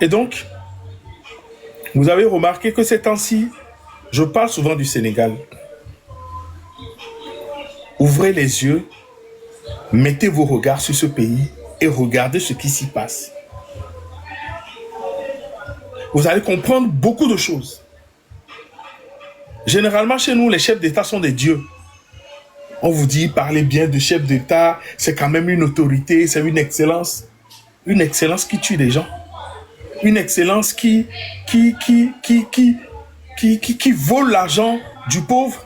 Et donc, vous avez remarqué que ces temps-ci, je parle souvent du Sénégal. Ouvrez les yeux, mettez vos regards sur ce pays et regardez ce qui s'y passe. Vous allez comprendre beaucoup de choses. Généralement, chez nous, les chefs d'État sont des dieux. On vous dit, parlez bien de chef d'État, c'est quand même une autorité, c'est une excellence. Une excellence qui tue des gens. Une excellence qui vole l'argent du pauvre.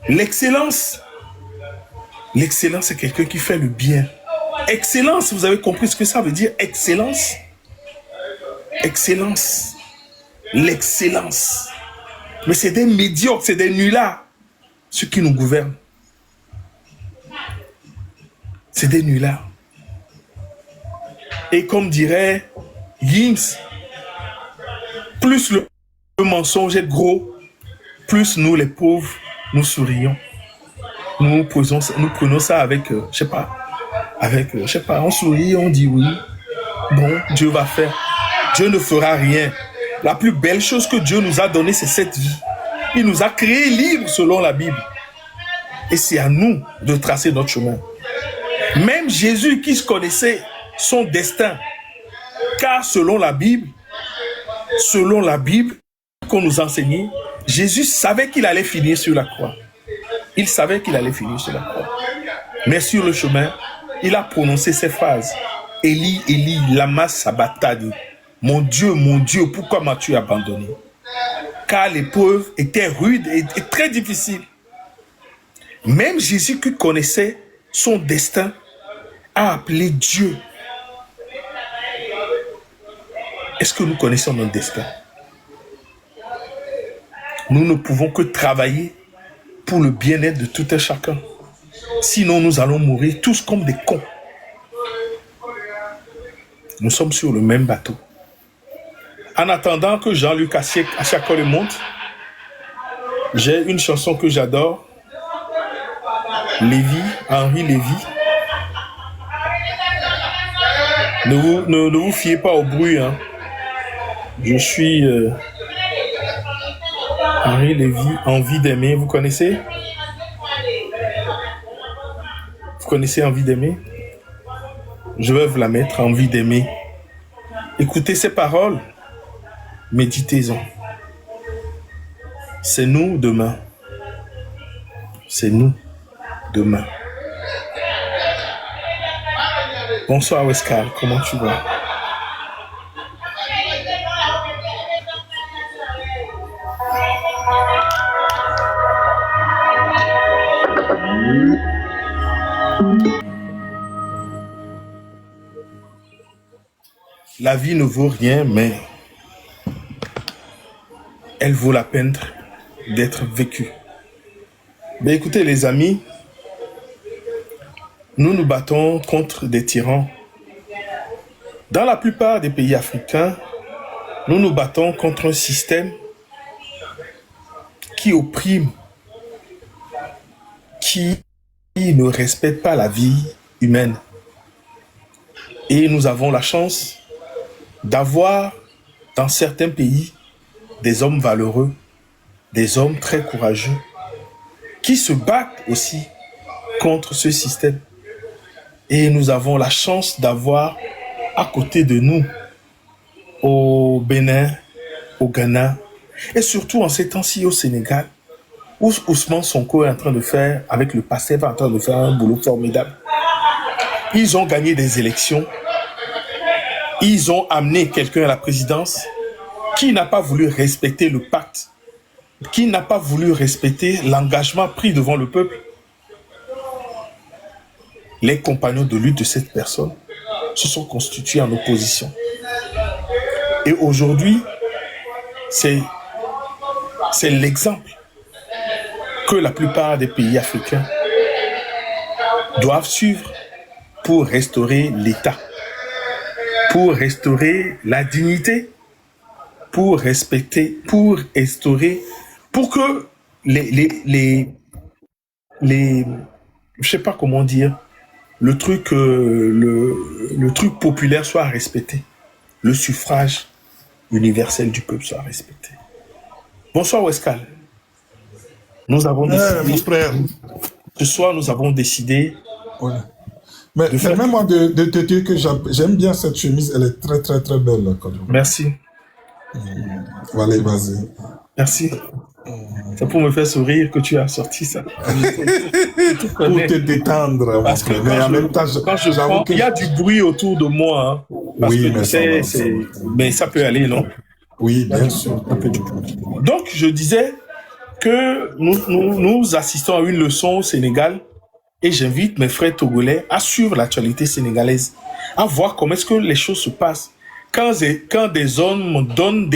L'excellence, c'est quelqu'un qui fait le bien. Excellence, vous avez compris ce que ça veut dire, excellence? Excellence. L'excellence. Mais c'est des médiocres, c'est des nullards, ceux qui nous gouvernent. C'est des nullards. Et comme dirait Gims, plus le mensonge est gros, plus nous les pauvres, nous sourions. Nous prenons ça avec, je sais pas, on sourit, on dit oui. Bon, Dieu va faire. Dieu ne fera rien. La plus belle chose que Dieu nous a donnée, c'est cette vie. Il nous a créés libres selon la Bible. Et c'est à nous de tracer notre chemin. Même Jésus qui connaissait son destin, car selon la Bible qu'on nous enseignait, Jésus savait qu'il allait finir sur la croix. Il savait qu'il allait finir sur la croix. Mais sur le chemin, il a prononcé ces phrases. Élie, Élie, lama sabachthani. Mon Dieu, pourquoi m'as-tu abandonné? Car l'épreuve était rude et très difficile. Même Jésus qui connaissait son destin a appelé Dieu. Est-ce que nous connaissons notre destin? Nous ne pouvons que travailler pour le bien-être de tout un chacun. Sinon, nous allons mourir tous comme des cons. Nous sommes sur le même bateau. En attendant que Jean-Luc Achakole monte, j'ai une chanson que j'adore. Henri Lévy. Ne vous fiez pas au bruit. Hein. Je suis Henri Lévy, Envie d'aimer. Vous connaissez? Vous connaissez Envie d'aimer? Je vais vous la mettre, Envie d'aimer. Écoutez ces paroles. Méditez-en. C'est nous demain. C'est nous demain. Bonsoir Wescal, comment tu vas? La vie ne vaut rien, mais elle vaut la peine d'être vécue. Ben écoutez les amis, nous nous battons contre des tyrans. Dans la plupart des pays africains, nous nous battons contre un système qui opprime, qui ne respecte pas la vie humaine. Et nous avons la chance d'avoir dans certains pays des hommes valeureux, des hommes très courageux, qui se battent aussi contre ce système. Et nous avons la chance d'avoir à côté de nous, au Bénin, au Ghana, et surtout en ces temps-ci au Sénégal, où Ousmane Sonko est en train de faire, avec le PASTEF, en train de faire un boulot formidable. Ils ont gagné des élections. Ils ont amené quelqu'un à la présidence qui n'a pas voulu respecter le pacte, qui n'a pas voulu respecter l'engagement pris devant le peuple. Les compagnons de lutte de cette personne se sont constitués en opposition. Et aujourd'hui, c'est l'exemple que la plupart des pays africains doivent suivre pour restaurer l'État, pour restaurer la dignité, pour respecter, pour instaurer, pour que les je sais pas comment dire, le truc populaire soit respecté. Le suffrage universel du peuple soit respecté. Bonsoir Wescal. Nous avons décidé, mon frère. Ce soir, nous avons décidé. Ouais. Mais permets-moi de te dire que j'aime bien cette chemise. Elle est très, très, très belle. Merci. Allez, vas-y. Merci. C'est pour me faire sourire que tu as sorti ça. Pour te détendre. Parce que mais en même temps, il y a du bruit autour de moi. Hein, parce oui, que mais ça peut aller, non? Oui, bien sûr. Donc, je disais que nous assistons à une leçon au Sénégal et j'invite mes frères togolais à suivre l'actualité sénégalaise, à voir comment est-ce que les choses se passent. Quand des hommes donnent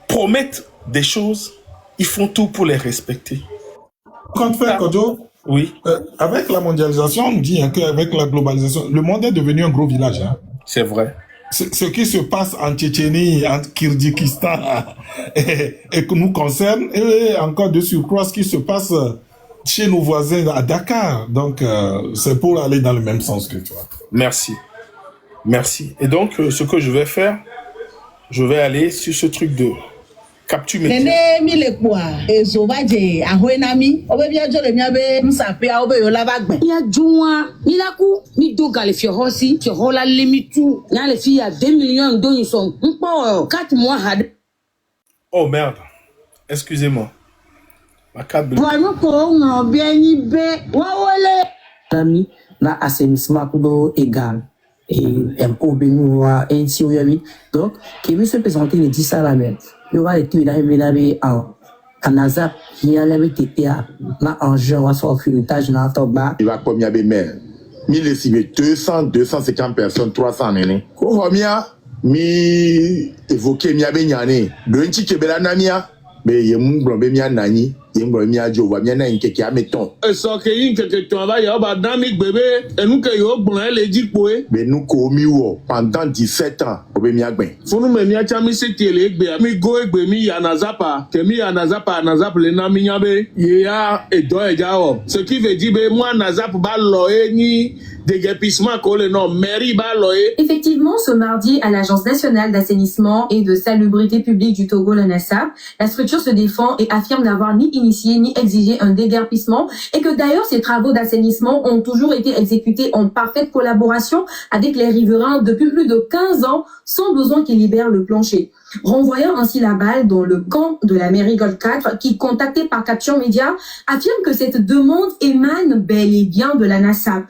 promettent des choses, ils font tout pour les respecter. Quand fait, Kojo, oui. Avec la mondialisation, on dit qu'avec la globalisation, le monde est devenu un gros village. Hein. C'est vrai. Ce qui se passe en Tchétchénie, en Kyrgyzstan, et que nous concerne, et encore de surcroît ce qui se passe chez nos voisins à Dakar. Donc, c'est pour aller dans le même sens que toi. Merci. Merci. Et donc, ce que je vais faire, je vais aller sur ce truc de capture média. Oh merde. Excusez-moi. Ma carte bleue. Assainissement égal. Et MOB donc qui veut se présenter le 10 à la mer. Il va être en ASAP, il y a les TTA, là en jeu, on va faire filetage dans le bas. Il va comme il y a des maires. 250 personnes, 300 nénés. Combien mi évoqué mi abe nyane. Le nti kebela namia, mais il y a mon blombe mi anani. Mais nous commis pendant 17 ans. Ce qui veut dire que moi, effectivement, ce mardi, à l'Agence nationale d'assainissement et de salubrité publique du Togo, l'ANASAP, la structure se défend et affirme n'avoir ni initié ni exigé un déguerpissement et que d'ailleurs ces travaux d'assainissement ont toujours été exécutés en parfaite collaboration avec les riverains depuis plus de 15 ans sans besoin qu'ils libèrent le plancher. Renvoyant ainsi la balle dans le camp de la mairie Golf 4 qui, contacté par Capture Média, affirme que cette demande émane bel et bien de l'ANASAP.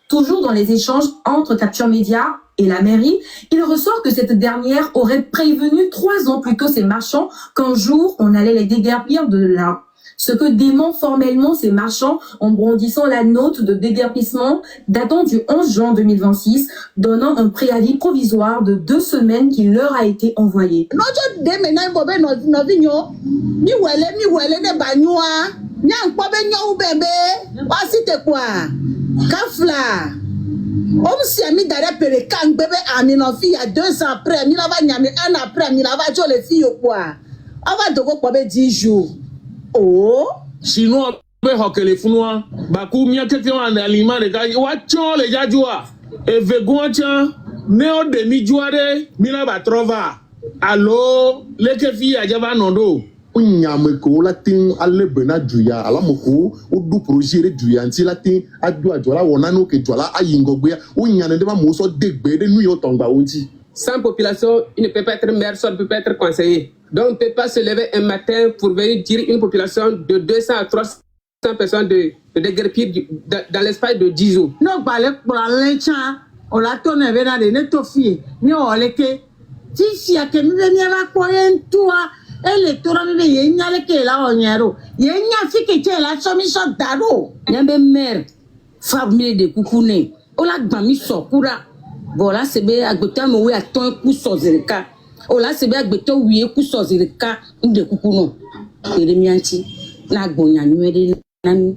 Toujours dans les échanges entre Capture Média et la mairie, il ressort que cette dernière aurait prévenu 3 ans plus tôt ces marchands qu'un jour on allait les déguerpir de là. Ce que dément formellement ces marchands en brandissant la note de déguerpissement datant du 11 juin 2026, donnant un préavis provisoire de 2 semaines qui leur a été envoyé. Si d'ailleurs pere kan bébé ami no fille à 2 ans après mi la va nyami 1 après mi la va jo les filles au quoi ava dogo kwa be 10 jours oh chinois be hokele funwa baku mi akete an aliment de ga wa chon le jajua e vegon chan ne o de mi juare mi la ba trova allo le ke fille a java nondo Unyameko latin alle bena juya ala moko odu projet juya anti latin adua jola wonano ke jola ayingogbe unyane de ba moso degbe de nu yo tongba onti. Sans population, il ne peut pas être maire, ça ne peut pas être conseiller. Donc on ne peut pas se lever un matin pour venir dire une population de 200 à 300 personnes de déguerpir dans l'espace de 10 jours. non balé pour l'encha on la tonne vena de netofie ni oleke si ya ke mi venia va koyen toi électoral de yenya ke la onyero yenya fike ke la soumission daro Yambe maire, famille de Koukoune, Ola Gbami Sokura, voilà c'est bien agbeto me we aton ku sozirika. Ola c'est bien agbeto wiye ku sozirika de Koukouno. Eremianti na gbonya nuere nani.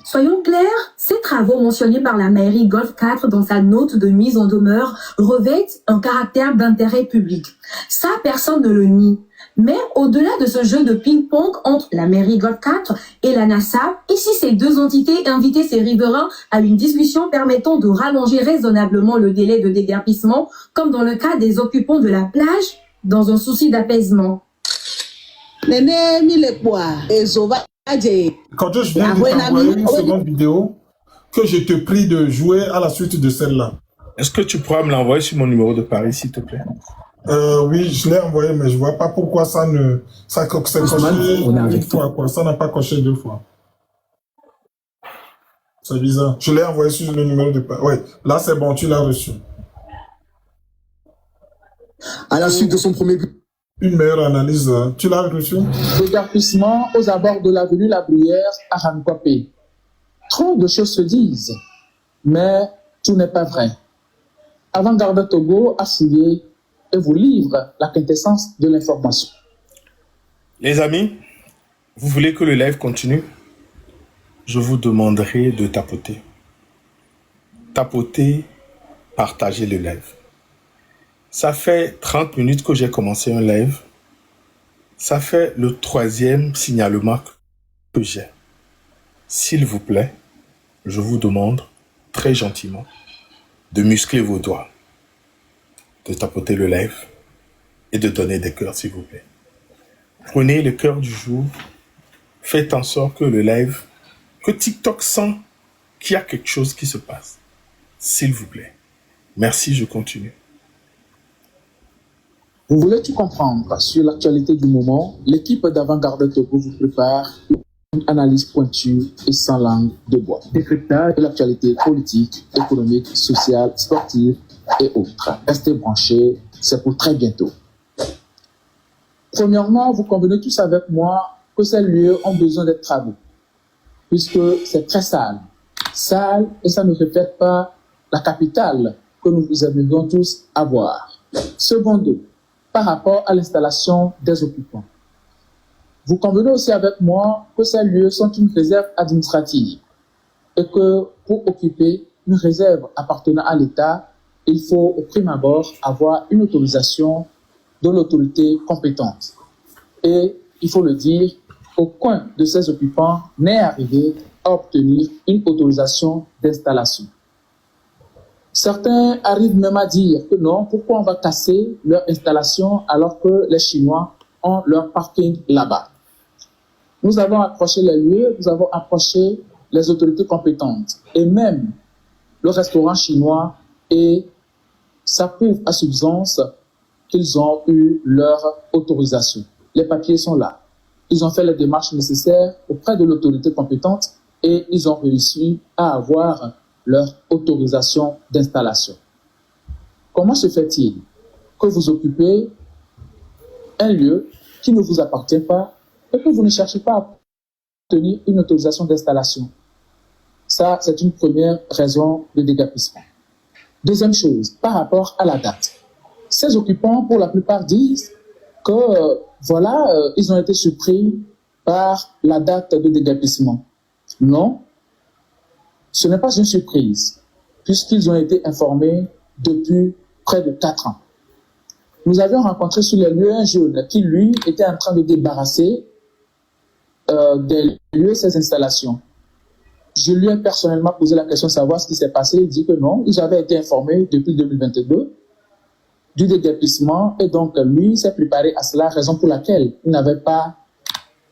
Soyons clairs, ces travaux mentionnés par la mairie Golf 4 dans sa note de mise en demeure revêtent un caractère d'intérêt public. Ça, personne ne le nie. Mais au-delà de ce jeu de ping-pong entre la mairie Golf 4 et la NASAP, et si ces deux entités invitaient ces riverains à une discussion permettant de rallonger raisonnablement le délai de déguerpissement, comme dans le cas des occupants de la plage, dans un souci d'apaisement. Quand je viens de t'envoyer une seconde vidéo que je te prie de jouer à la suite de celle-là. Est-ce que tu pourras me l'envoyer sur mon numéro de Paris, s'il te plaît? Oui, je l'ai envoyé, mais je vois pas pourquoi ça c'est coché une fois, quoi. Ça n'a pas coché 2 fois. C'est bizarre. Je l'ai envoyé sur le numéro de Paris. Oui, là c'est bon, tu l'as reçu. À la suite de son premier but. Une meilleure analyse, tu l'as reçu? Déguerpissement aux abords de l'avenue La Bruyère à Rankwapé. Trop de choses se disent, mais tout n'est pas vrai. Avant-Garde Togo a fouillé et vous livre la quintessence de l'information. Les amis, vous voulez que le live continue? Je vous demanderai de tapoter. Tapoter, partagez le live. Ça fait 30 minutes que j'ai commencé un live. Ça fait le 3e signalement que j'ai. S'il vous plaît, je vous demande très gentiment de muscler vos doigts, de tapoter le live et de donner des cœurs, s'il vous plaît. Prenez le cœur du jour. Faites en sorte que le live, que TikTok sent qu'il y a quelque chose qui se passe. S'il vous plaît. Merci, je continue. Vous voulez tout comprendre sur l'actualité du moment? L'équipe d'Avant-Garde Togo vous prépare une analyse pointue et sans langue de bois. Décryptage de l'actualité politique, économique, sociale, sportive et autres. Restez branchés, c'est pour très bientôt. Premièrement, vous convenez tous avec moi que ces lieux ont besoin d'être travaux, puisque c'est très sale. Sale, et ça ne reflète pas la capitale que nous aimerions tous avoir. Secondo, par rapport à l'installation des occupants. Vous convenez aussi avec moi que ces lieux sont une réserve administrative et que pour occuper une réserve appartenant à l'État, il faut au prime abord avoir une autorisation de l'autorité compétente. Et il faut le dire, aucun de ces occupants n'est arrivé à obtenir une autorisation d'installation. Certains arrivent même à dire que non, pourquoi on va casser leur installation alors que les Chinois ont leur parking là-bas. Nous avons approché les lieux, nous avons approché les autorités compétentes et même le restaurant chinois, et ça prouve à suffisance qu'ils ont eu leur autorisation. Les papiers sont là. Ils ont fait les démarches nécessaires auprès de l'autorité compétente et ils ont réussi à avoir leur autorisation d'installation. Comment se fait-il que vous occupez un lieu qui ne vous appartient pas et que vous ne cherchez pas à obtenir une autorisation d'installation? Ça, c'est une première raison de déguerpissement. Deuxième chose, par rapport à la date. Ces occupants, pour la plupart, disent que ils ont été surpris par la date de déguerpissement. Non, ce n'est pas une surprise, puisqu'ils ont été informés depuis près de 4 ans. Nous avions rencontré sur les lieux un jeune qui, lui, était en train de débarrasser des lieux, ses installations. Je lui ai personnellement posé la question de savoir ce qui s'est passé. Il dit que non, ils avaient été informés depuis 2022 du déguerpissement et donc lui s'est préparé à cela, raison pour laquelle il n'avait pas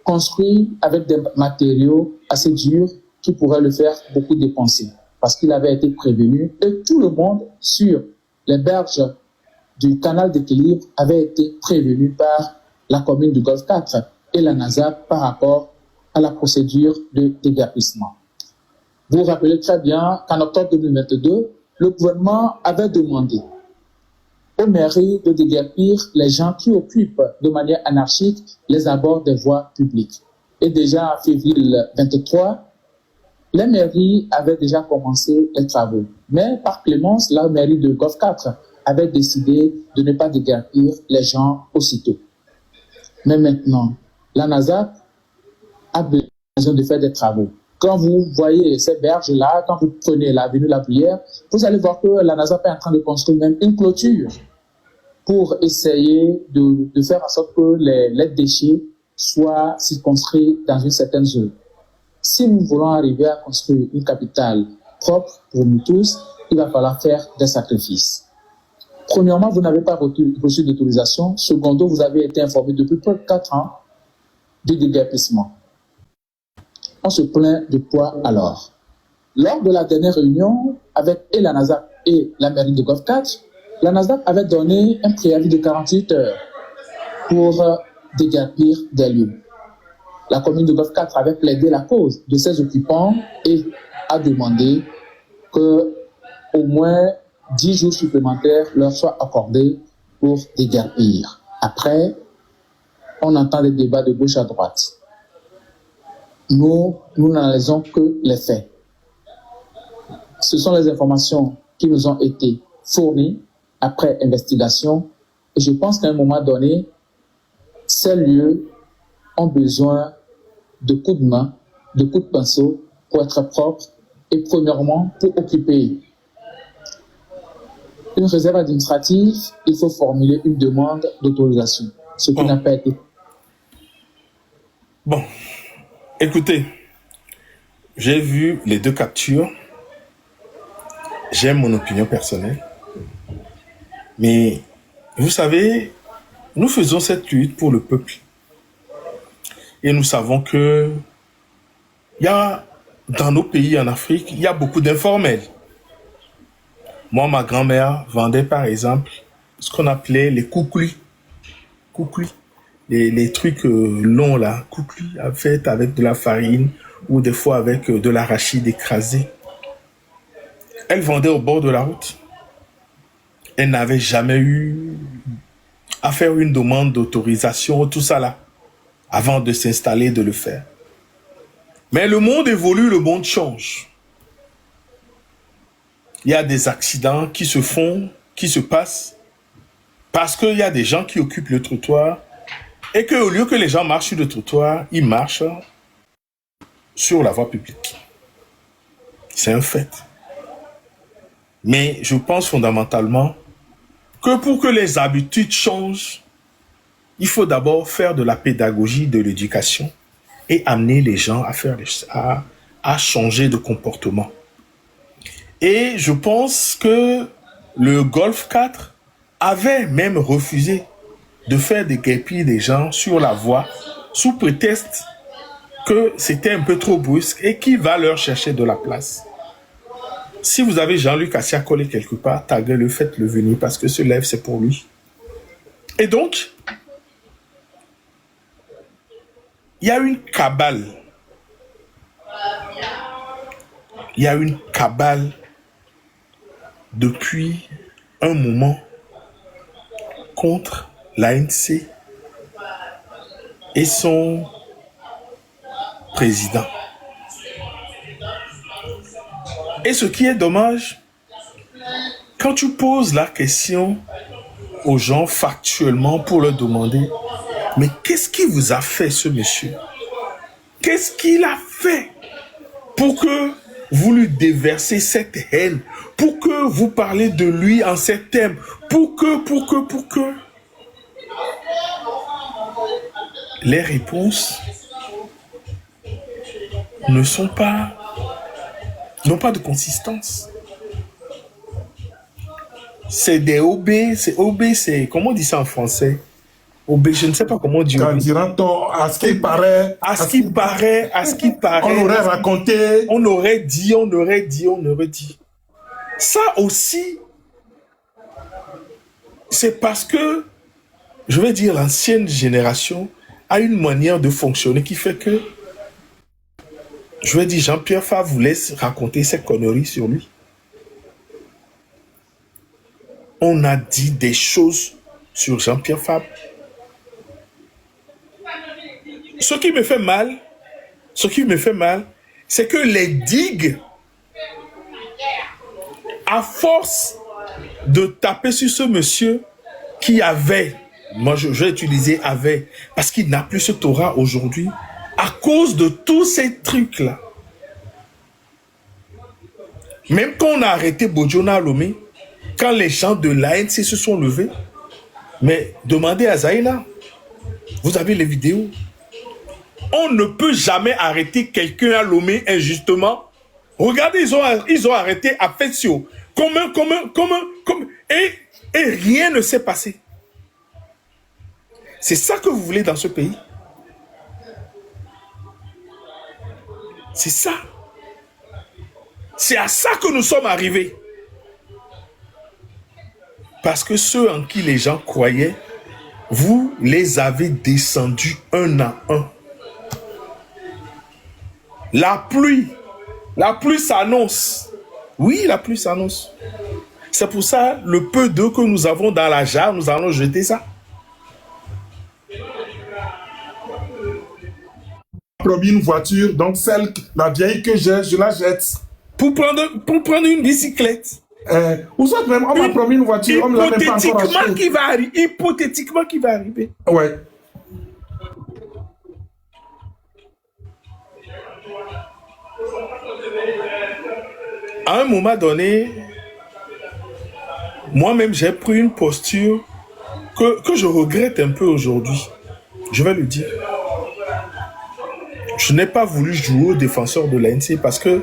construit avec des matériaux assez durs qui pourraient le faire beaucoup dépenser, parce qu'il avait été prévenu et tout le monde sur les berges du canal d'équilibre avait été prévenu par la commune du Golfe 4 et la NASAP par rapport à la procédure de déguerpissement. Vous vous rappelez très bien qu'en octobre 2022, le gouvernement avait demandé aux mairies de déguerpir les gens qui occupent de manière anarchique les abords des voies publiques. Et déjà en février 2023, les mairies avaient déjà commencé les travaux. Mais par clémence, la mairie de Golfe 4 avait décidé de ne pas déguerpir les gens aussitôt. Mais maintenant, la NASAP a besoin de faire des travaux. Quand vous voyez ces berges-là, quand vous prenez l'avenue La Bruyère, vous allez voir que la NASAP est en train de construire même une clôture pour essayer de faire en sorte que les déchets soient circonscrits dans une certaine zone. Si nous voulons arriver à construire une capitale propre pour nous tous, il va falloir faire des sacrifices. Premièrement, vous n'avez pas reçu d'autorisation. Secondo, vous avez été informé depuis près de 4 ans du déguerpissement. On se plaint de quoi alors? Lors de la dernière réunion avec la NASDAQ et la mairie de Golf 4, la NASDAQ avait donné un préavis de 48 heures pour déguerpir des lieux. La commune de Golf 4 avait plaidé la cause de ses occupants et a demandé que au moins 10 jours supplémentaires leur soient accordés pour déguerpir. Après, on entend des débats de gauche à droite. Nous n'analysons que les faits. Ce sont les informations qui nous ont été fournies après investigation. Et je pense qu'à un moment donné, ces lieux ont besoin de coups de main, de coups de pinceau pour être propres et premièrement pour occuper une réserve administrative, il faut formuler une demande d'autorisation, ce qui n'a pas été. Bon, écoutez, j'ai vu les 2 captures. J'aime mon opinion personnelle. Mais, vous savez, nous faisons cette lutte pour le peuple. Et nous savons que il y a, dans nos pays en Afrique, il y a beaucoup d'informels. Moi, ma grand-mère vendait par exemple ce qu'on appelait les koukli. Koukli. Les trucs longs là, koukli, fait avec de la farine ou des fois avec de l'arachide écrasé. Elle vendait au bord de la route. Elle n'avait jamais eu à faire une demande d'autorisation, tout ça là, avant de s'installer, de le faire. Mais le monde évolue, le monde change. Il y a des accidents qui se font, qui se passent, parce qu'il y a des gens qui occupent le trottoir et qu'au lieu que les gens marchent sur le trottoir, ils marchent sur la voie publique. C'est un fait. Mais je pense fondamentalement que pour que les habitudes changent, il faut d'abord faire de la pédagogie, de l'éducation et amener les gens à changer de comportement. Et je pense que le Golf 4 avait même refusé de faire des guépilles des gens sur la voie sous prétexte que c'était un peu trop brusque et qu'il va leur chercher de la place. Si vous avez Jean-Luc Assia collé quelque part, taguez-le, faites-le venir parce que ce live c'est pour lui. Et donc, il y a une cabale. Il y a une cabale depuis un moment contre l'ANC et son président. Et ce qui est dommage, quand tu poses la question aux gens factuellement pour leur demander « Mais qu'est-ce qui vous a fait ce monsieur? Qu'est-ce qu'il a fait pour que vous lui déversez cette haine, pour que vous parlez de lui en ces termes, pour que... Les réponses n'ont pas de consistance. C'est des OB, c'est comment on dit ça en français? OB, je ne sais pas comment dire. Quand dira-t-on, à ce qu'il paraît, on aurait raconté, on aurait dit. Ça aussi, c'est parce que, je vais dire, l'ancienne génération a une manière de fonctionner qui fait que, je vais dire, Jean-Pierre Fabre vous laisse raconter ces conneries sur lui. On a dit des choses sur Jean-Pierre Fabre. Ce qui me fait mal, c'est que les digues, à force de taper sur ce monsieur qui avait, moi je vais utiliser avait, parce qu'il n'a plus ce Torah aujourd'hui, à cause de tous ces trucs-là. Même quand on a arrêté Bodjona Lomé, quand les gens de l'ANC se sont levés, Mais demandez à Zaïna. Vous avez les vidéos. On ne peut jamais arrêter quelqu'un à Lomé injustement. Regardez, ils ont arrêté à Fetsio. Et rien ne s'est passé. C'est ça que vous voulez dans ce pays? C'est ça. C'est à ça que nous sommes arrivés. Parce que ceux en qui les gens croyaient, vous les avez descendus un à un. La pluie s'annonce. Oui, la pluie s'annonce. C'est pour ça, le peu d'eau que nous avons dans la jarre, nous allons jeter ça. Promis une voiture, donc la vieille que j'ai, je la jette. Pour prendre une bicyclette. Vous êtes même, on m'a promis une voiture, on me l'a même pas encore acheté. Hypothétiquement qui va arriver. Ouais. À un moment donné, moi-même, j'ai pris une posture que je regrette un peu aujourd'hui. Je vais le dire. Je n'ai pas voulu jouer au défenseur de l'ANC parce que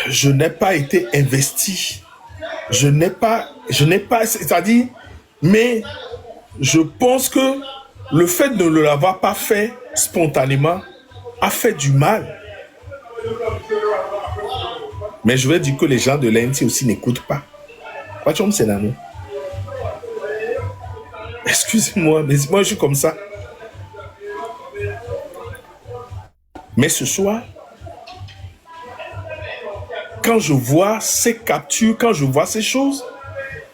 je n'ai pas été investi. Je n'ai pas, c'est-à-dire, mais je pense que le fait de ne l'avoir pas fait spontanément a fait du mal. Mais je vais dire que les gens de l'ANC aussi n'écoutent pas. Excusez-moi, mais moi je suis comme ça. Mais ce soir, quand je vois ces captures, quand je vois ces choses,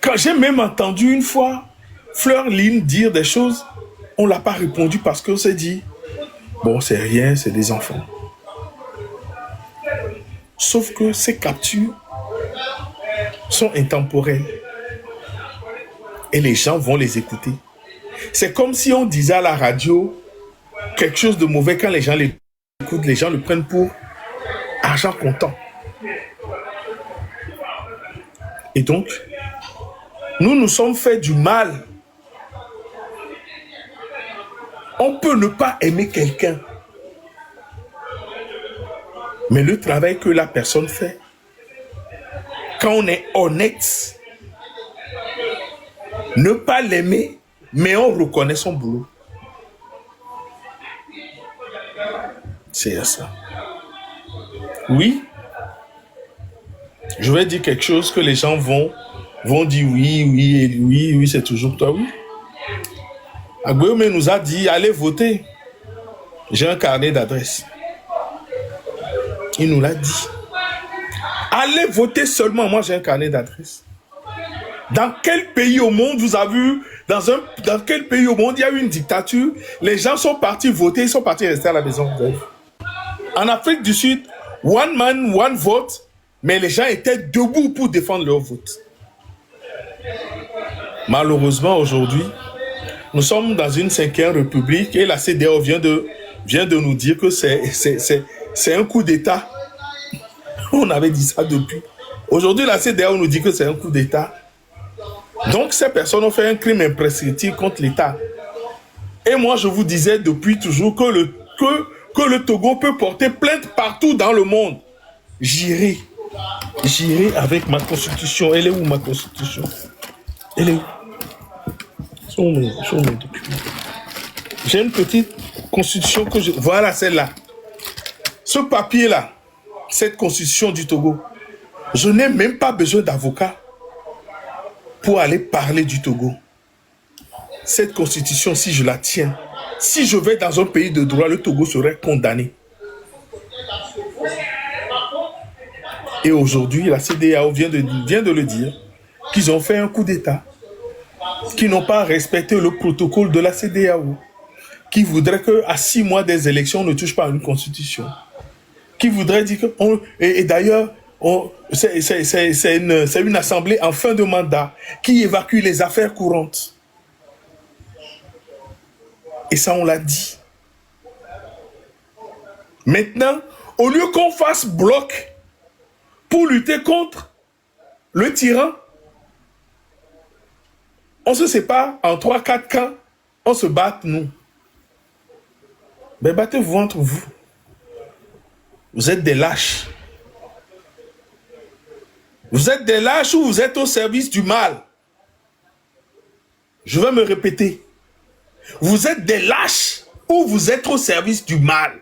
quand j'ai même entendu une fois Fleur Lynn dire des choses, on ne l'a pas répondu parce qu'on s'est dit, bon, c'est rien, c'est des enfants. Sauf que ces captures sont intemporelles. Et les gens vont les écouter. C'est comme si on disait à la radio quelque chose de mauvais. Quand les gens l'écoutent, les gens le prennent pour argent comptant. Et donc, nous sommes fait du mal. On peut ne pas aimer quelqu'un. Mais le travail que la personne fait, quand on est honnête, ne pas l'aimer, mais on reconnaît son boulot. C'est ça. Oui. Je vais dire quelque chose que les gens vont dire oui, c'est toujours toi, oui. Agbéomé nous a dit, allez voter. J'ai un carnet d'adresse. Il nous l'a dit. Allez voter seulement, moi j'ai un carnet d'adresse. Dans quel pays au monde vous avez vu, dans quel pays au monde il y a eu une dictature, les gens sont partis voter, ils sont partis rester à la maison. En Afrique du Sud, one man, one vote, mais les gens étaient debout pour défendre leur vote. Malheureusement, aujourd'hui, nous sommes dans une 5e république et la CEDEAO vient de nous dire que c'est un coup d'État. On avait dit ça depuis. Aujourd'hui, la CEDEAO nous dit que c'est un coup d'État. Donc, ces personnes ont fait un crime imprescriptible contre l'État. Et moi, je vous disais depuis toujours que le Togo peut porter plainte partout dans le monde. J'irai avec ma constitution. Elle est où, ma constitution? Elle est où? Sont mes documents. J'ai une petite constitution que je... Voilà celle-là. Ce papier-là, cette constitution du Togo, je n'ai même pas besoin d'avocat pour aller parler du Togo. Cette constitution, si je la tiens, si je vais dans un pays de droit, le Togo serait condamné. Et aujourd'hui, la CEDEAO vient de le dire, qu'ils ont fait un coup d'État, qu'ils n'ont pas respecté le protocole de la CEDEAO, qui voudrait qu'à 6 mois des élections, on ne touche pas à une constitution, qui voudrait dire que... Et d'ailleurs, c'est une assemblée en fin de mandat qui évacue les affaires courantes. Et ça, on l'a dit. Maintenant, au lieu qu'on fasse bloc pour lutter contre le tyran, On se sépare en 3-4 camps, on se bat, nous. Mais battez-vous entre vous. Vous êtes des lâches. Vous êtes des lâches ou vous êtes au service du mal. Je vais me répéter. Vous êtes des lâches ou vous êtes au service du mal.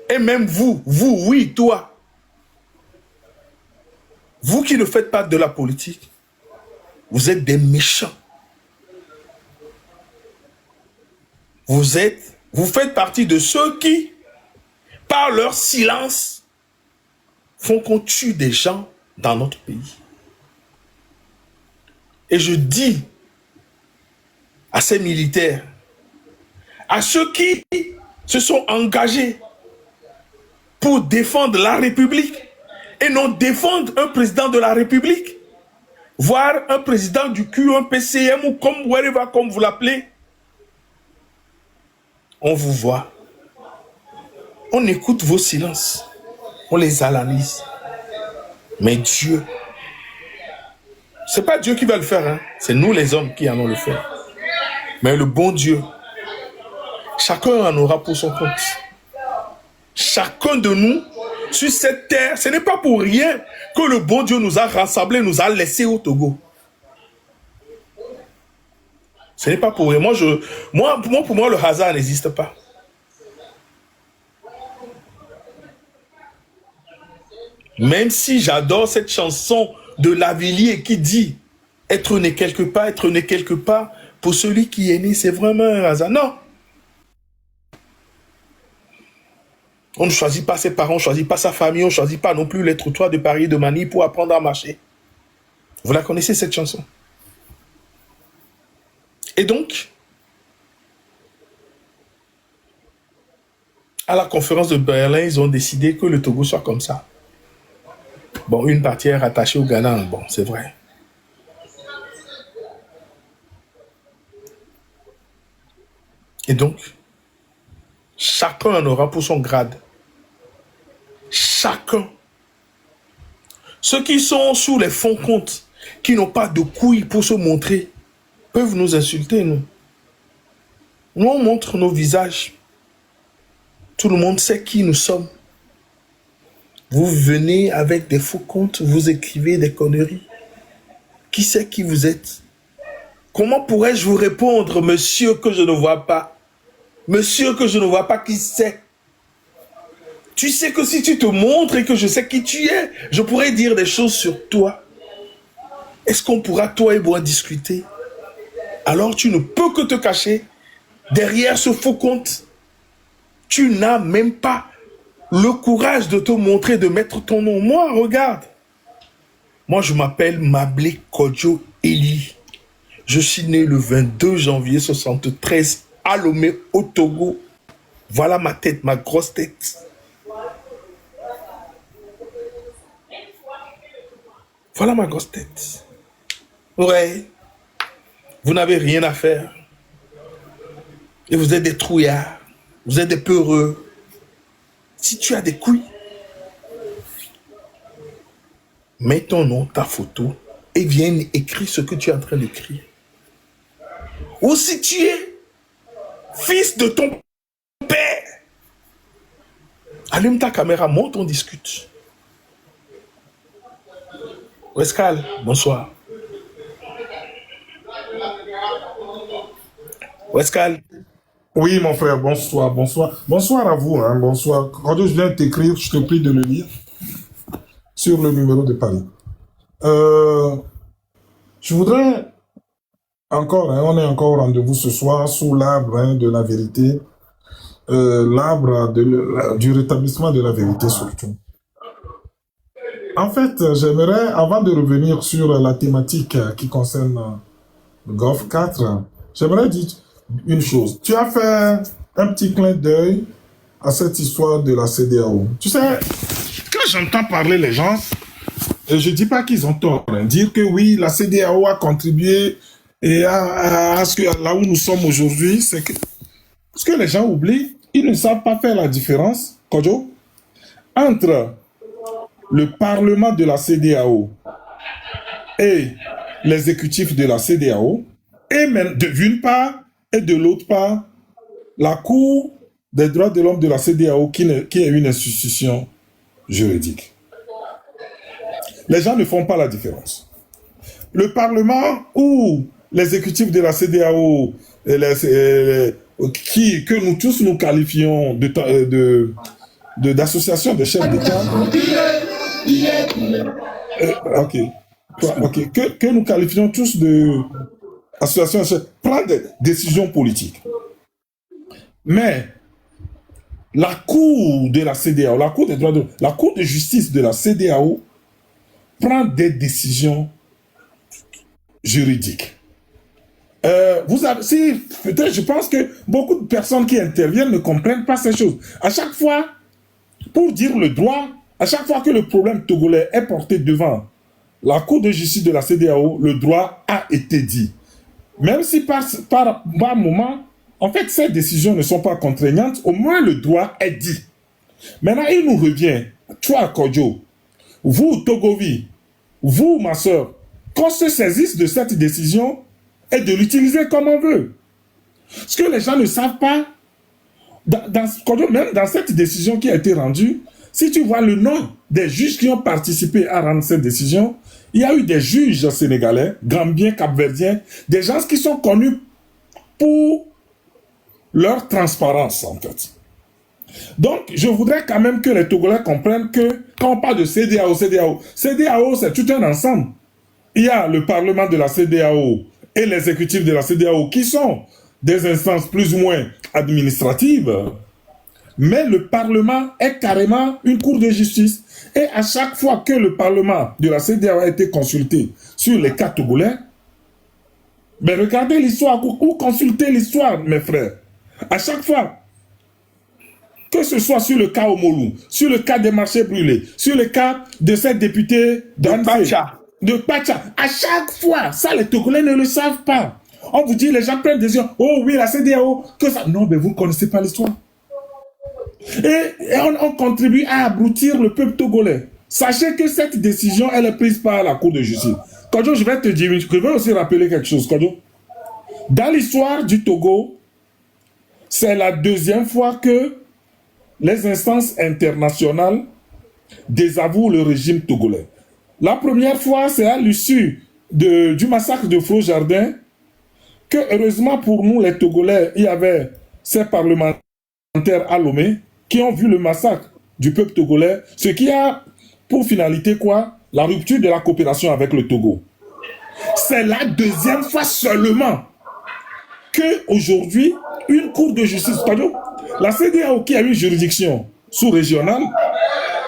Et même vous, oui, toi. Vous qui ne faites pas de la politique, vous êtes des méchants. Vous faites partie de ceux qui, par leur silence, font qu'on tue des gens dans notre pays. Et je dis à ces militaires, à ceux qui se sont engagés pour défendre la République et non défendre un président de la République, voire un président du Q, un PCM ou comme whatever, comme vous l'appelez, on vous voit. On écoute vos silences. On les analyse. Mais Dieu, c'est pas Dieu qui va le faire, hein? C'est nous les hommes qui allons le faire. Mais le bon Dieu, chacun en aura pour son compte. Chacun de nous, sur cette terre, ce n'est pas pour rien que le bon Dieu nous a rassemblés, nous a laissés au Togo. Ce n'est pas pour rien. Pour moi, le hasard n'existe pas. Même si j'adore cette chanson de Lavilliers qui dit « Être né quelque part, pour celui qui est né, c'est vraiment un hasard. » Non. On ne choisit pas ses parents, on ne choisit pas sa famille, on ne choisit pas non plus les trottoirs de Paris et de Manille pour apprendre à marcher. Vous la connaissez, cette chanson? Et donc, à la conférence de Berlin, ils ont décidé que le Togo soit comme ça. Bon, une partie est rattachée au Ghana, bon, c'est vrai. Et donc, chacun en aura pour son grade. Chacun. Ceux qui sont sous les fonds comptes, qui n'ont pas de couilles pour se montrer, peuvent nous insulter, nous. Nous, on montre nos visages. Tout le monde sait qui nous sommes. Vous venez avec des faux comptes, vous écrivez des conneries. Qui sait qui vous êtes? Comment pourrais-je vous répondre, monsieur que je ne vois pas? Monsieur que je ne vois pas, qui sait? Tu sais que si tu te montres et que je sais qui tu es, je pourrais dire des choses sur toi. Est-ce qu'on pourra, toi et moi, discuter? Alors tu ne peux que te cacher derrière ce faux compte. Tu n'as même pas le courage de te montrer, de mettre ton nom. Moi, regarde. Moi, je m'appelle Mablé Kodjo Eli. Je suis né le 22 janvier 1973 à Lomé, au Togo. Voilà ma tête, ma grosse tête. Voilà ma grosse tête. Ouais. Vous n'avez rien à faire. Et vous êtes des trouillards. Vous êtes des peureux. Si tu as des couilles, mets ton nom, ta photo, et viens écrire ce que tu es en train d'écrire. Ou si tu es fils de ton père, allume ta caméra, monte, on discute. Wescal, bonsoir. Wescal. Oui, mon frère, bonsoir, bonsoir. Bonsoir à vous, hein, bonsoir. Quand je viens t'écrire, je te prie de le lire sur le numéro de Paris. Je voudrais encore, hein, on est encore au rendez-vous ce soir sous l'arbre, hein, de la vérité, l'arbre du rétablissement de la vérité surtout. En fait, j'aimerais, avant de revenir sur la thématique qui concerne le Golfe 4, j'aimerais dire une chose. Tu as fait un petit clin d'œil à cette histoire de la CEDEAO. Tu sais, quand j'entends parler les gens, et je dis pas qu'ils ont tort, hein, dire que oui, la CEDEAO a contribué et à ce que là où nous sommes aujourd'hui, c'est que ce que les gens oublient, ils ne savent pas faire la différence, Kodjo, entre le Parlement de la CEDEAO et l'exécutif de la CEDEAO, et même d'une part, et de l'autre part, la Cour des droits de l'homme de la CEDEAO, qui est une institution juridique. Les gens ne font pas la différence. Le Parlement ou l'exécutif de la CEDEAO, que nous tous nous qualifions d'association de chefs d'État, que nous qualifions tous d'association de chefs, prend des décisions politiques. Mais la Cour de la CEDEAO, la Cour des droits de l'homme, la Cour de justice de la CEDEAO prend des décisions juridiques. Peut-être, je pense que beaucoup de personnes qui interviennent ne comprennent pas ces choses. À chaque fois, pour dire le droit, à chaque fois que le problème togolais est porté devant la Cour de justice de la CEDEAO, le droit a été dit. Même si par moment, en fait, ces décisions ne sont pas contraignantes, au moins le droit est dit. Maintenant, il nous revient, toi, Kodjo, vous, Togovi, vous, ma soeur, qu'on se saisisse de cette décision et de l'utiliser comme on veut. Ce que les gens ne savent pas, même dans cette décision qui a été rendue, si tu vois le nom des juges qui ont participé à rendre cette décision, il y a eu des juges sénégalais, gambiens, capverdiens, des gens qui sont connus pour leur transparence, en fait. Donc, je voudrais quand même que les Togolais comprennent que quand on parle de CEDEAO, c'est tout un ensemble. Il y a le Parlement de la CEDEAO et l'exécutif de la CEDEAO qui sont des instances plus ou moins administratives, mais le Parlement est carrément une cour de justice. Et à chaque fois que le Parlement de la CEDEAO a été consulté sur les cas togolais, ben regardez l'histoire ou consultez l'histoire, mes frères. À chaque fois, que ce soit sur le cas Omolou, sur le cas des marchés brûlés, sur le cas de cette députée de Pacha, à chaque fois, ça les Togolais ne le savent pas. On vous dit, les gens prennent des décisions, oh oui, la CEDEAO, que ça. Non, mais vous ne connaissez pas l'histoire. Et on contribue à abrutir le peuple togolais. Sachez que cette décision, elle est prise par la Cour de justice. Kodjo, je vais te dire, je vais aussi rappeler quelque chose, Kodjo. Dans l'histoire du Togo, c'est la deuxième fois que les instances internationales désavouent le régime togolais. La première fois, c'est à l'issue du massacre de Faux-Jardin que, heureusement pour nous, les Togolais, il y avait ces parlementaires à Lomé qui ont vu le massacre du peuple togolais, ce qui a pour finalité quoi? La rupture de la coopération avec le Togo. C'est la deuxième fois seulement qu'aujourd'hui, une cour de justice, pardon, la CEDEAO qui a une juridiction sous-régionale,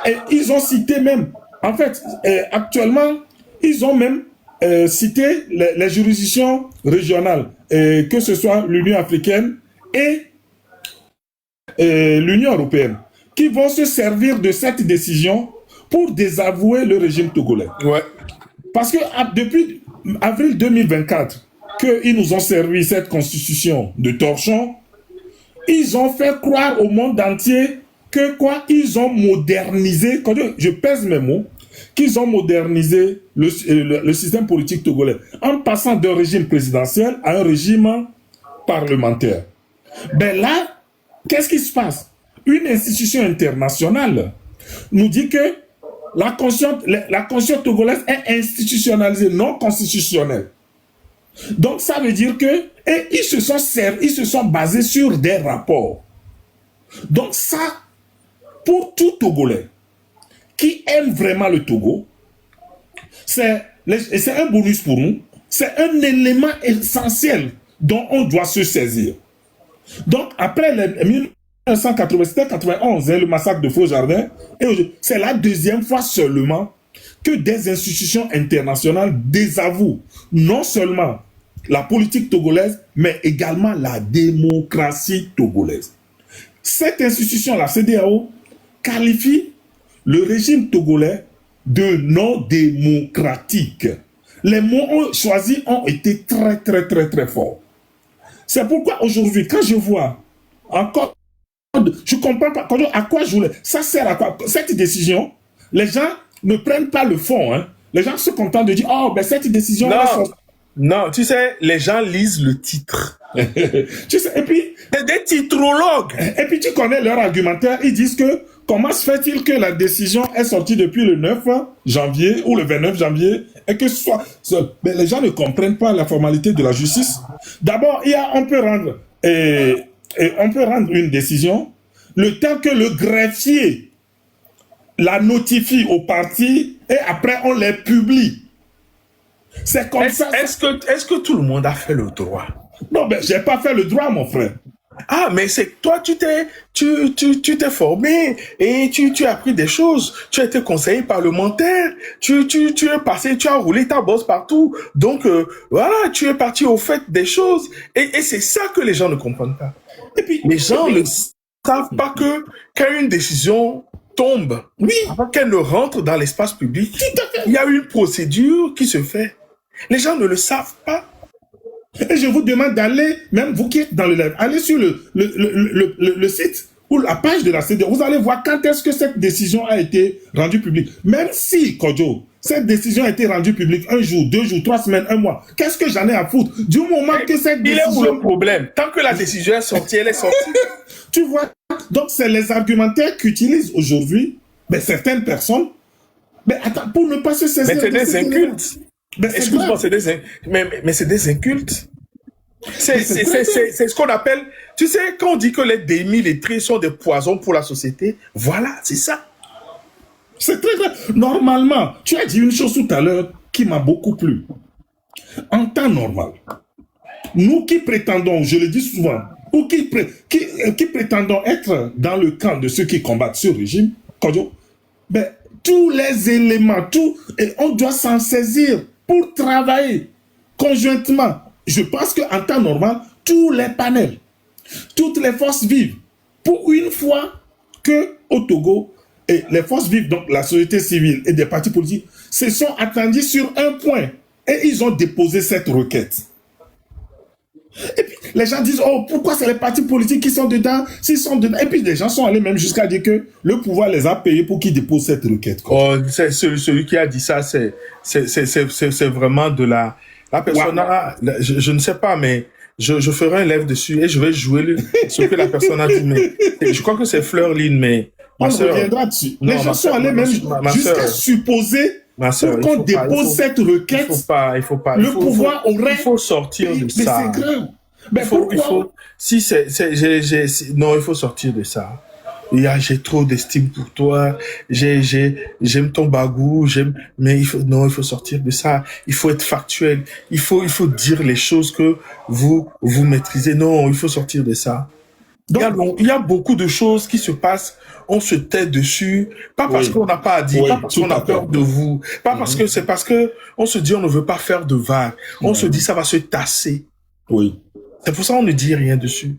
et ils ont cité même, en fait, actuellement, ils ont même cité les juridictions régionales, que ce soit l'Union africaine et l'Union européenne, qui vont se servir de cette décision pour désavouer le régime togolais. Ouais. Parce que depuis avril 2024, qu'ils nous ont servi cette constitution de torchon, ils ont fait croire au monde entier que quoi? Ils ont modernisé, je pèse mes mots, qu'ils ont modernisé le système politique togolais en passant d'un régime présidentiel à un régime parlementaire. Ben là, qu'est-ce qui se passe? Une institution internationale nous dit que la constitution togolaise est institutionnalisée, non constitutionnelle. Donc ça veut dire que ils se sont basés sur des rapports. Donc ça, pour tout Togolais qui aime vraiment le Togo, c'est un bonus pour nous, c'est un élément essentiel dont on doit se saisir. Donc après 1991, le massacre de Faux-Jardin, c'est la deuxième fois seulement que des institutions internationales désavouent non seulement la politique togolaise, mais également la démocratie togolaise. Cette institution, la CEDEAO, qualifie le régime togolais de non démocratique. Les mots choisis ont été très, très, très, très forts. C'est pourquoi aujourd'hui, quand je vois encore, je ne comprends pas à quoi je voulais. Ça sert à quoi? Cette décision, les gens ne prennent pas le fond. Hein. Les gens se contentent de dire, oh, ben cette décision... Non, tu sais, les gens lisent le titre. Tu sais, et puis... C'est des titrologues. Et puis tu connais leur argumentaire, ils disent que comment se fait-il que la décision est sortie depuis le 9 janvier ou le 29 janvier et que ce soit... Mais les gens ne comprennent pas la formalité de la justice. D'abord, on peut rendre une décision le temps que le greffier la notifie au parti et après on les publie. C'est comme ça. Est-ce que tout le monde a fait le droit? Non, mais j'ai pas fait le droit, mon frère. Ah, mais c'est toi, tu t'es formé et tu as appris des choses. Tu as été conseiller parlementaire. Tu es passé, tu as roulé ta bosse partout. Donc, voilà, tu es parti au fait des choses. Et c'est ça que les gens ne comprennent pas. Et puis, les gens ne savent pas que quand une décision tombe, oui, qu'elle ne rentre dans l'espace public, il y a une procédure qui se fait. Les gens ne le savent pas. Et je vous demande d'aller, même vous qui êtes dans le live, allez sur le site ou la page de la CEDEAO. Vous allez voir quand est-ce que cette décision a été rendue publique. Même si, Kodjo, cette décision a été rendue publique 1 jour, 2 jours, 3 semaines, 1 mois, qu'est-ce que j'en ai à foutre? Du moment que cette décision... Il est où le problème? Tant que la décision est sortie, elle est sortie. Tu vois? Donc, c'est les argumentaires qu'utilisent aujourd'hui certaines personnes. Mais attends, pour ne pas se saisir... Mais c'est des incultes. Excuse-moi, c'est des incultes. C'est ce qu'on appelle... Tu sais, quand on dit que les démilitaires sont des poisons pour la société, voilà, c'est ça. C'est très grave. Normalement, tu as dit une chose tout à l'heure qui m'a beaucoup plu. En temps normal, nous qui prétendons, je le dis souvent, ou qui prétendons être dans le camp de ceux qui combattent ce régime, tous les éléments, on doit s'en saisir pour travailler conjointement. Je pense qu'en temps normal, tous les panels, toutes les forces vives, pour une fois qu'au Togo, et les forces vives, donc la société civile et des partis politiques, se sont attendus sur un point et ils ont déposé cette requête. Et puis les gens disent, oh, pourquoi c'est les partis politiques qui sont dedans, s'ils sont dedans. Et puis les gens sont allés même jusqu'à dire que le pouvoir les a payés pour qu'ils déposent cette requête. Oh, celui qui a dit ça, c'est vraiment de la personne. Je ne sais pas, mais je ferai un live dessus et je vais jouer ce que la personne a dit. Mais je crois que c'est Fleurline, mais on reviendra dessus. Les gens sont allés même jusqu'à supposer pour qu'on dépose cette requête. Il faut pas. Le pouvoir aurait... Il faut sortir de ça. Mais c'est grave. Mais pourquoi? Non, il faut sortir de ça. J'ai trop d'estime pour toi. J'aime ton bagou. Mais il faut sortir de ça. Il faut être factuel. Il faut dire les choses que vous maîtrisez. Non, il faut sortir de ça. Donc, il y a beaucoup de choses qui se passent, on se tait dessus, pas parce qu'on n'a pas à dire, pas parce qu'on a peur de vous, pas parce que c'est parce que on se dit on ne veut pas faire de vagues, on se dit ça va se tasser. Oui. C'est pour ça qu'on ne dit rien dessus.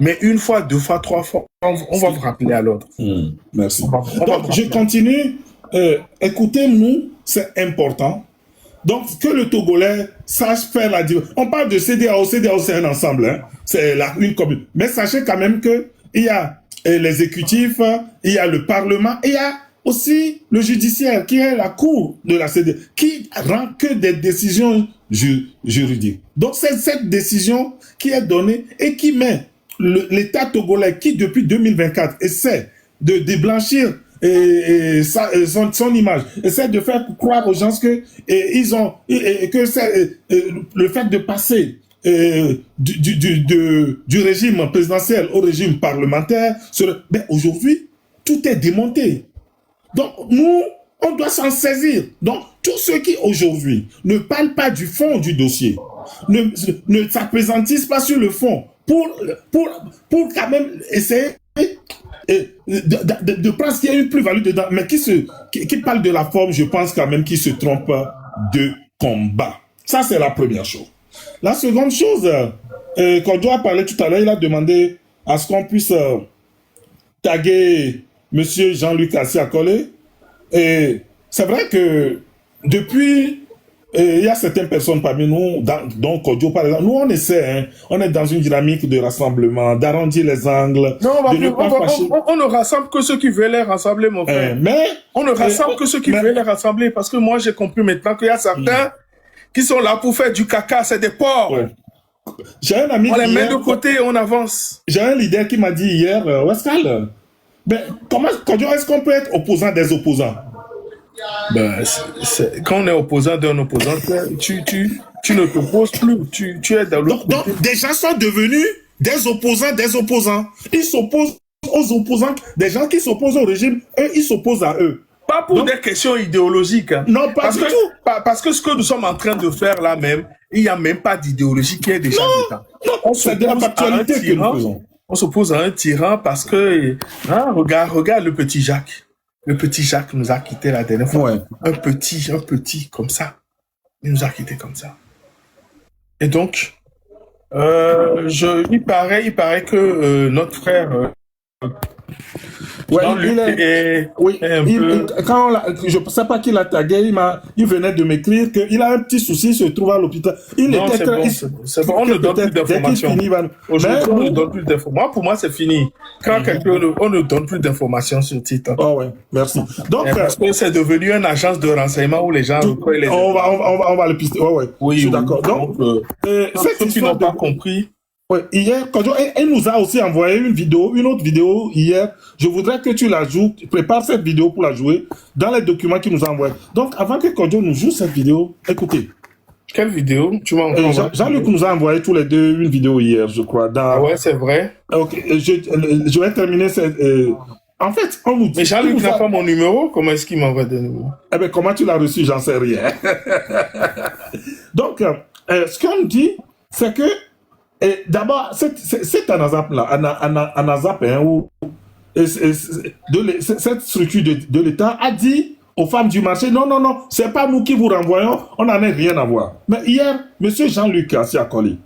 Mais une fois, 2 fois, 3 fois, on va vous rappeler à l'ordre. Merci. Donc, je continue. Écoutez-nous, c'est important. Donc, que le Togolais sache faire la différence. On parle de CEDEAO, CEDEAO c'est un ensemble, hein. C'est une commune. Mais sachez quand même que il y a l'exécutif, il y a le Parlement, et il y a aussi le judiciaire, qui est la cour de la CEDEAO, qui rend que des décisions juridiques. Donc, c'est cette décision qui est donnée et qui met l'État togolais, qui depuis 2024 essaie de déblanchir son image, essaie de faire croire aux gens que le fait de passer du régime présidentiel au régime parlementaire, aujourd'hui, tout est démonté. Donc, nous, on doit s'en saisir. Donc, tous ceux qui, aujourd'hui, ne parlent pas du fond du dossier, ne s'appesantissent pas sur le fond, pour quand même essayer de prendre ce qu'il y a une plus-value dedans, mais qui parle de la forme, je pense quand même qu'il se trompe de combat. Ça, c'est la première chose. La seconde chose, qu'on doit parler tout à l'heure, il a demandé à ce qu'on puisse taguer Monsieur Jean-Luc Assia-Collé. Et c'est vrai que depuis Et il y a certaines personnes parmi nous, dont Kodjo par exemple, nous on essaie, hein, on est dans une dynamique de rassemblement, d'arrondir les angles, Non, de ne pas fâcher. on ne rassemble que ceux qui veulent les rassembler, mon frère. Mais On ne rassemble que ceux qui veulent les rassembler, parce que moi, j'ai compris maintenant qu'il y a certains qui sont là pour faire du caca, c'est des porcs. ouais. J'ai un ami On les met hier, de côté et on avance. j'ai un leader qui m'a dit hier, Wescal, ben, comment, Kodjo, est-ce qu'on peut être opposant des opposants? Ben, quand on est opposant d'un opposant, tu ne t'opposes plus. Tu es dans l'autre côté. Donc, des gens sont devenus des opposants. Ils s'opposent aux opposants. Des gens qui s'opposent au régime, eux, ils s'opposent à eux. Pas pour Donc, des questions idéologiques. Hein. non, pas Parce du que, tout. parce que ce que nous sommes en train de faire là même, il n'y a même pas d'idéologie qui est déjà dedans. Non, c'est de la factualité que nous faisons. On s'oppose à un tyran parce que, hein, regarde le petit Jacques. Le petit Jacques nous a quittés la dernière fois. Ouais. Un petit, comme ça. Il nous a quittés comme ça. Et donc, il paraît que notre frère, Ouais, Jean-Luc quand je ne sais pas qui l'a tagué, il venait de m'écrire qu'il a un petit souci, il se trouve à l'hôpital. Non, c'est bon, on ne donne plus d'informations. Aujourd'hui, on ne donne plus d'informations. Pour moi, c'est fini. Quand on ne donne plus d'informations sur titre. Oh ouais, merci. Donc, parce que c'est devenu une agence de renseignement où les gens recueillent les on va le pister. Ouais. Oui, je suis d'accord. Donc, ceux qui n'ont pas compris. Ouais, hier, elle nous a aussi envoyé une autre vidéo hier. Je voudrais que tu la joues, tu prépares cette vidéo pour la jouer dans les documents qu'il nous a envoyés. Donc, avant que Kodjo nous joue cette vidéo, écoutez. Quelle vidéo? Tu m'as envoyé? Jean-Luc nous a envoyé tous les deux une vidéo hier, je crois. Ah ouais, c'est vrai. Ok, je vais terminer cette... En fait, on nous dit... Mais Jean-Luc n'a pas mon numéro? Comment est-ce qu'il m'envoie des numéros? Eh bien, comment tu l'as reçu? J'en sais rien. Donc, ce qu'on nous dit, c'est que d'abord, cette ANASAP-là, ANASAP, cette structure de l'État a dit aux femmes du marché, non, c'est pas nous qui vous renvoyons, on n'en a rien à voir. Mais hier, M. Jean-Luc Assiakoli,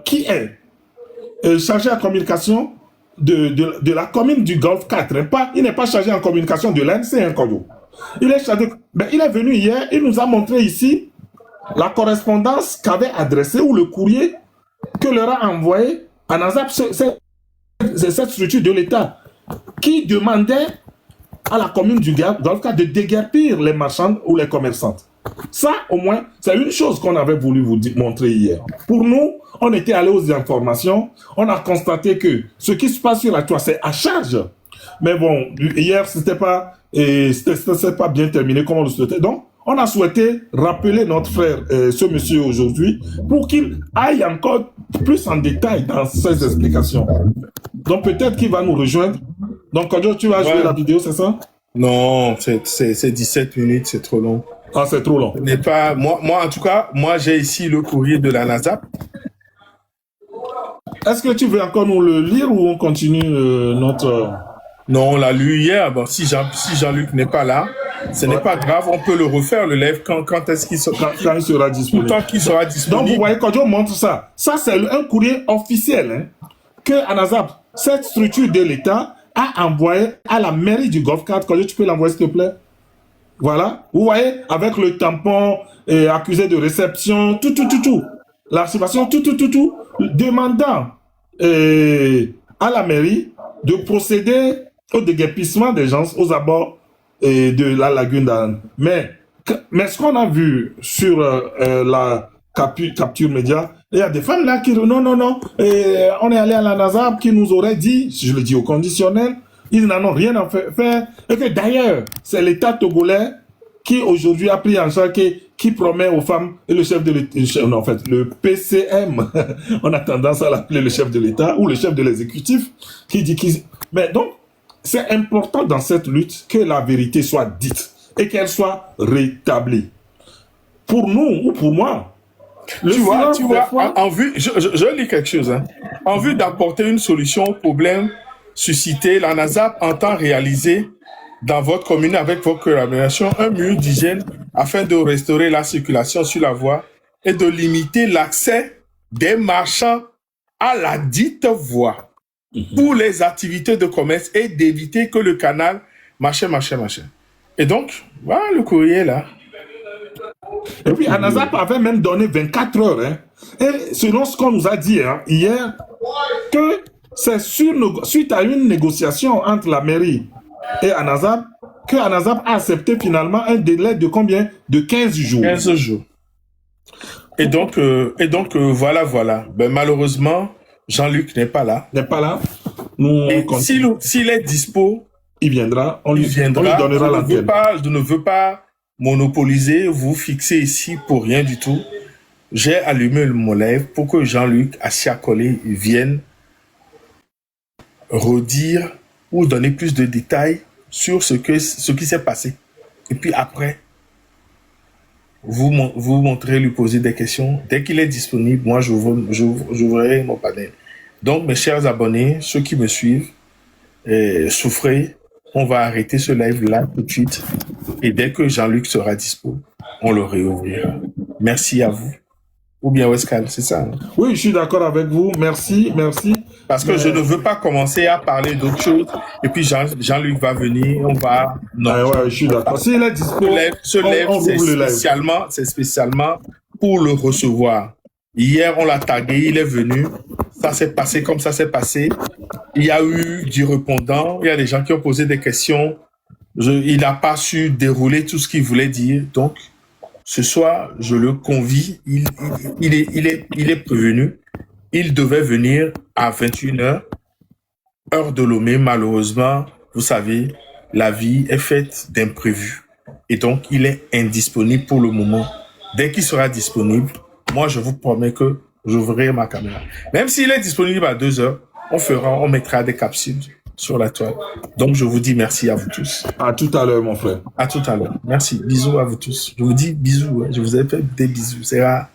qui est chargé en communication de la commune du Golfe 4, il n'est pas chargé en communication de l'ANC, il est chargé, il est venu hier, il nous a montré ici la correspondance qu'avait adressée ou le courrier que leur a envoyé ANASAP, c'est cette structure de l'État qui demandait à la commune du Golfe 4 de déguerpir les marchands ou les commerçantes. Ça, au moins, c'est une chose qu'on avait voulu vous montrer hier. Pour nous, on était allé aux informations, on a constaté que ce qui se passe sur la toile, c'est à charge. Mais bon, hier, c'était pas bien terminé comme on le souhaitait. Donc, on a souhaité rappeler notre frère, ce monsieur aujourd'hui, pour qu'il aille encore plus en détail dans ses explications. Donc peut-être qu'il va nous rejoindre. Donc Kodjo, tu vas jouer la vidéo, c'est ça? Non, c'est 17 minutes, c'est trop long. Ah, c'est trop long. N'est pas moi en tout cas, moi j'ai ici le courrier de la NASAP. Est-ce que tu veux encore nous le lire ou on continue notre... Non, on l'a lu hier. Bon, si Jean-Luc n'est pas là, ce n'est pas grave, on peut le refaire, le live, quand est-ce qu'il sera, quand il sera disponible. Tout le temps qu'il sera disponible. Donc, vous voyez, quand on montre ça, ça c'est un courrier officiel que ANASAP, cette structure de l'État, a envoyé à la mairie du Golfe 4. Quand tu peux l'envoyer, s'il te plaît? Voilà. Vous voyez, avec le tampon, accusé de réception, tout. L'archivation, tout, demandant à la mairie de procéder au déguerpissement des gens aux abords de la lagune d'Anne. Mais ce qu'on a vu sur la capture média, il y a des femmes là qui disent non, on est allé à la NASAP qui nous aurait dit, si je le dis au conditionnel, ils n'en ont rien à faire. Et que d'ailleurs, c'est l'État togolais qui aujourd'hui a pris en charge, qui promet aux femmes, et le chef de l'État, en fait, le PCM, on a tendance à l'appeler le chef de l'État, ou le chef de l'exécutif, qui dit mais donc, c'est important dans cette lutte que la vérité soit dite, et qu'elle soit rétablie. Pour nous, ou pour moi, tu vois, en vue, je lis quelque chose, en vue d'apporter une solution au problème suscité, la NASAP entend réaliser dans votre commune avec vos collaborations un mur d'hygiène afin de restaurer la circulation sur la voie et de limiter l'accès des marchands à la dite voie pour les activités de commerce et d'éviter que le canal machin. Et donc, voilà le courrier là. Et puis, Anazap avait même donné 24 heures. Hein. Et selon ce qu'on nous a dit hier, que c'est suite à une négociation entre la mairie et Anazap, que Anazap a accepté finalement un délai de combien? De 15 jours. 15 jours. Et donc, voilà. Ben, malheureusement, Jean-Luc n'est pas là. S'il est dispo, il viendra. On lui donnera l'antenne. Je ne veux pas monopoliser, vous fixer ici pour rien du tout. J'ai allumé mon live pour que Jean-Luc Assiakole vienne redire ou donner plus de détails sur ce qui s'est passé. Et puis après, vous montrez, lui poser des questions. Dès qu'il est disponible, moi, j'ouvrirai mon panel. Donc, mes chers abonnés, ceux qui me suivent, souffrez. On va arrêter ce live-là tout de suite. Et dès que Jean-Luc sera dispo, on le réouvrira. Merci à vous. Ou bien Wescal, c'est ça? Hein? Oui, je suis d'accord avec vous. Merci. Parce que je ne veux pas commencer à parler d'autres choses. Et puis Jean-Luc va venir, on va... Non. Ouais, je suis d'accord. S'il est dispo, ce live, c'est spécialement pour le recevoir. Hier, on l'a tagué, il est venu. Ça s'est passé comme ça s'est passé. Il y a eu du répondant. Il y a des gens qui ont posé des questions. Il n'a pas su dérouler tout ce qu'il voulait dire. Donc, ce soir, je le convie. Il est prévenu. Il devait venir à 21h, heure de Lomé. Malheureusement, vous savez, la vie est faite d'imprévus. Et donc, il est indisponible pour le moment. Dès qu'il sera disponible, moi, je vous promets que j'ouvrirai ma caméra. Même s'il est disponible à 2h, on mettra des capsules sur la toile. Donc, je vous dis merci à vous tous. À tout à l'heure, mon frère. À tout à l'heure. Merci. Bisous à vous tous. Je vous dis bisous. Hein. Je vous ai fait des bisous. C'est rare.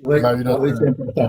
Ouais, c'est important.